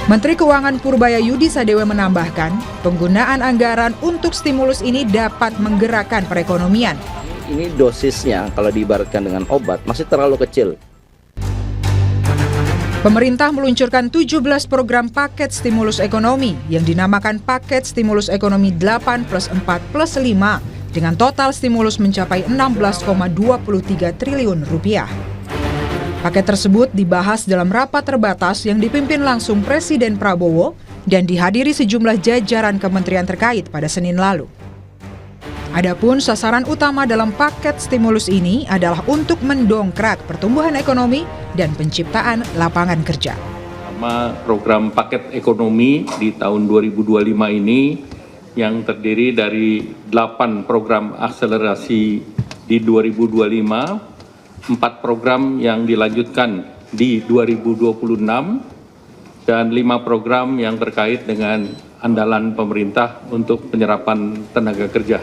Menteri Keuangan Purbaya Yudi Sadewa menambahkan, penggunaan anggaran untuk stimulus ini dapat menggerakkan perekonomian. Ini dosisnya kalau diibaratkan dengan obat masih terlalu kecil. Pemerintah meluncurkan 17 program paket stimulus ekonomi yang dinamakan Paket Stimulus Ekonomi 8+4+5 dengan total stimulus mencapai 16,23 triliun rupiah. Paket tersebut dibahas dalam rapat terbatas yang dipimpin langsung Presiden Prabowo dan dihadiri sejumlah jajaran kementerian terkait pada Senin lalu. Adapun sasaran utama dalam paket stimulus ini adalah untuk mendongkrak pertumbuhan ekonomi dan penciptaan lapangan kerja. Program paket ekonomi di tahun 2025 ini yang terdiri dari 8 program akselerasi di 2025, 4 program yang dilanjutkan di 2026, dan 5 program yang terkait dengan andalan pemerintah untuk penyerapan tenaga kerja.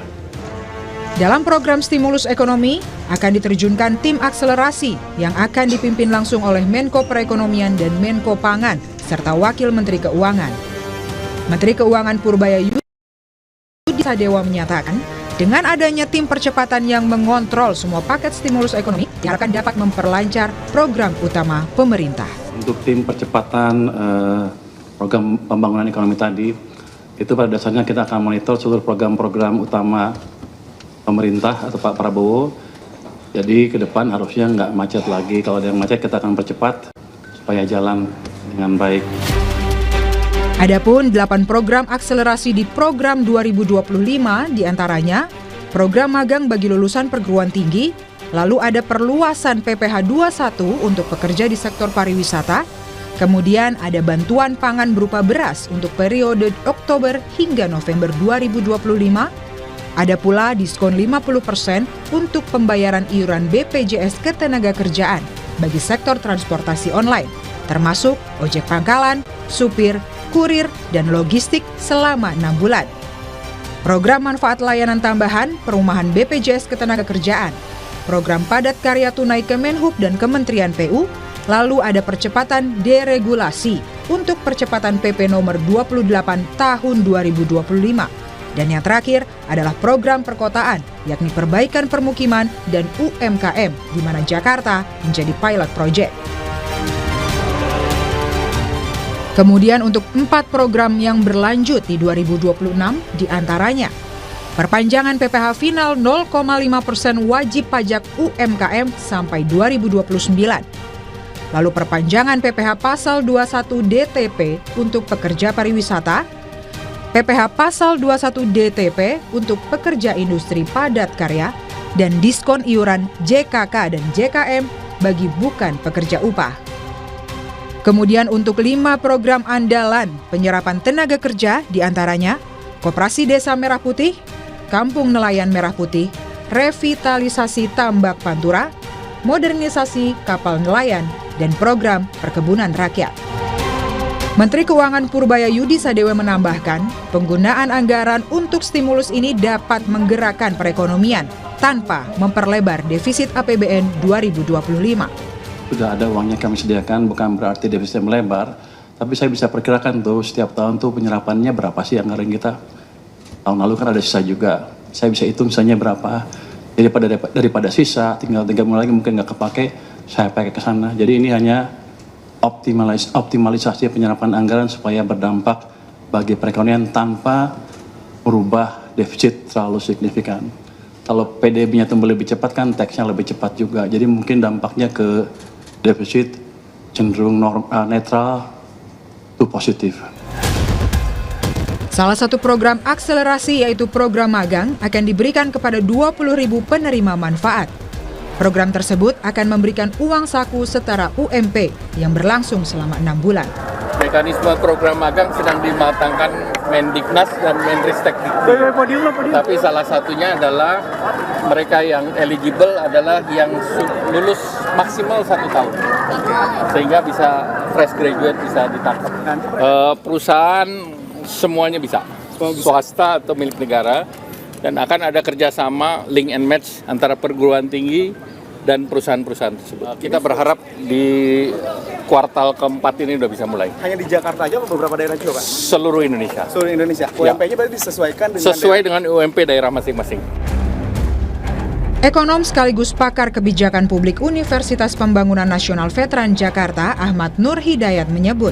Dalam program stimulus ekonomi akan diterjunkan tim akselerasi yang akan dipimpin langsung oleh Menko Perekonomian dan Menko Pangan serta Wakil Menteri Keuangan. Menteri Keuangan Purbaya Yudi Sadewa menyatakan, dengan adanya tim percepatan yang mengontrol semua paket stimulus ekonomi, diharapkan dapat memperlancar program utama pemerintah. Untuk tim percepatan program pembangunan ekonomi tadi, itu pada dasarnya kita akan monitor seluruh program-program utama pemerintah atau Pak Prabowo. Jadi ke depan harusnya nggak macet lagi. Kalau ada yang macet kita akan percepat supaya jalan dengan baik. Adapun 8 program akselerasi di program 2025 diantaranya program magang bagi lulusan perguruan tinggi, lalu ada perluasan PPh 21 untuk pekerja di sektor pariwisata, kemudian ada bantuan pangan berupa beras untuk periode Oktober hingga November 2025, ada pula diskon 50% untuk pembayaran iuran BPJS Ketenagakerjaan bagi sektor transportasi online, termasuk ojek pangkalan, supir, kurir, dan logistik selama 6 bulan. Program manfaat layanan tambahan perumahan BPJS Ketenagakerjaan, program padat karya tunai Kemenhub dan Kementerian PU, lalu ada percepatan deregulasi untuk percepatan PP nomor 28 tahun 2025. Dan yang terakhir adalah program perkotaan, yakni perbaikan permukiman dan UMKM, di mana Jakarta menjadi pilot project. Kemudian untuk 4 program yang berlanjut di 2026 diantaranya perpanjangan PPh final 0,5% wajib pajak UMKM sampai 2029. Lalu perpanjangan PPh pasal 21 DTP untuk pekerja pariwisata, PPh pasal 21 DTP untuk pekerja industri padat karya, dan diskon iuran JKK dan JKM bagi bukan pekerja upah. Kemudian untuk 5 program andalan penyerapan tenaga kerja diantaranya Koperasi Desa Merah Putih, Kampung Nelayan Merah Putih, revitalisasi tambak Pantura, modernisasi kapal nelayan, dan program perkebunan rakyat. Menteri Keuangan Purbaya Yudi Sadewa menambahkan, penggunaan anggaran untuk stimulus ini dapat menggerakkan perekonomian tanpa memperlebar defisit APBN 2025. Sudah ada uangnya kami sediakan, bukan berarti defisit melebar, tapi saya bisa perkirakan tuh setiap tahun tuh penyerapannya berapa sih anggaran kita. Tahun lalu kan ada sisa juga, saya bisa hitung sisanya berapa. Jadi daripada sisa, tinggal 3 bulan lagi mungkin nggak kepake, saya pakai ke sana. Jadi ini hanya optimalisasi penyerapan anggaran supaya berdampak bagi perekonomian tanpa merubah defisit terlalu signifikan. Kalau PDB-nya tumbuh lebih cepat kan teksnya lebih cepat juga. Jadi mungkin dampaknya ke defisit cenderung netral to positif. Salah satu program akselerasi yaitu program magang akan diberikan kepada 20.000 penerima manfaat. Program tersebut akan memberikan uang saku setara UMP yang berlangsung selama 6 bulan. Mekanisme program magang sedang dimatangkan Mendiknas dan Menristek. Tapi salah satunya adalah mereka yang eligible adalah yang lulus maksimal 1 tahun. Sehingga bisa fresh graduate bisa ditangkap. Perusahaan semuanya bisa, swasta atau milik negara. Dan akan ada kerjasama link and match antara perguruan tinggi dan perusahaan-perusahaan tersebut. Kita berharap di kuartal keempat ini udah bisa mulai. Hanya di Jakarta aja atau beberapa daerah juga, Pak? Seluruh Indonesia. Seluruh Indonesia. UMP-nya berarti disesuaikan dengan UMP daerah masing-masing. Ekonom sekaligus pakar kebijakan publik Universitas Pembangunan Nasional Veteran Jakarta, Ahmad Nur Hidayat menyebut,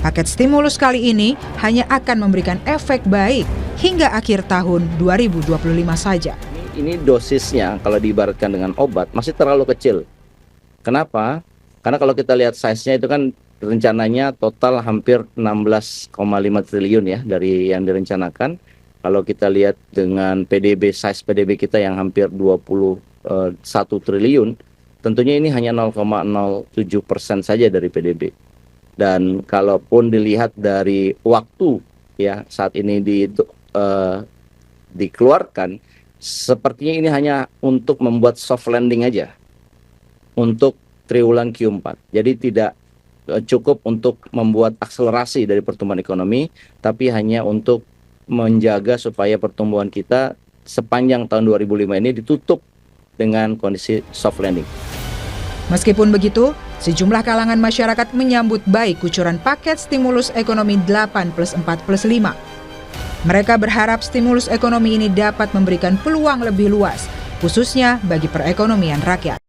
paket stimulus kali ini hanya akan memberikan efek baik hingga akhir tahun 2025 saja. Ini dosisnya kalau diibaratkan dengan obat masih terlalu kecil. Kenapa? Karena kalau kita lihat size-nya itu kan rencananya total hampir 16,5 triliun ya dari yang direncanakan. Kalau kita lihat dengan PDB, size PDB kita yang hampir 21 triliun, tentunya ini hanya 0,07% saja dari PDB. Dan kalaupun dilihat dari waktu ya saat ini dikeluarkan, sepertinya ini hanya untuk membuat soft landing aja untuk triwulan Q4. Jadi tidak cukup untuk membuat akselerasi dari pertumbuhan ekonomi, tapi hanya untuk menjaga supaya pertumbuhan kita sepanjang tahun 2005 ini ditutup dengan kondisi soft landing. Meskipun begitu, sejumlah kalangan masyarakat menyambut baik kucuran paket stimulus ekonomi 8+4+5. Mereka berharap stimulus ekonomi ini dapat memberikan peluang lebih luas, khususnya bagi perekonomian rakyat.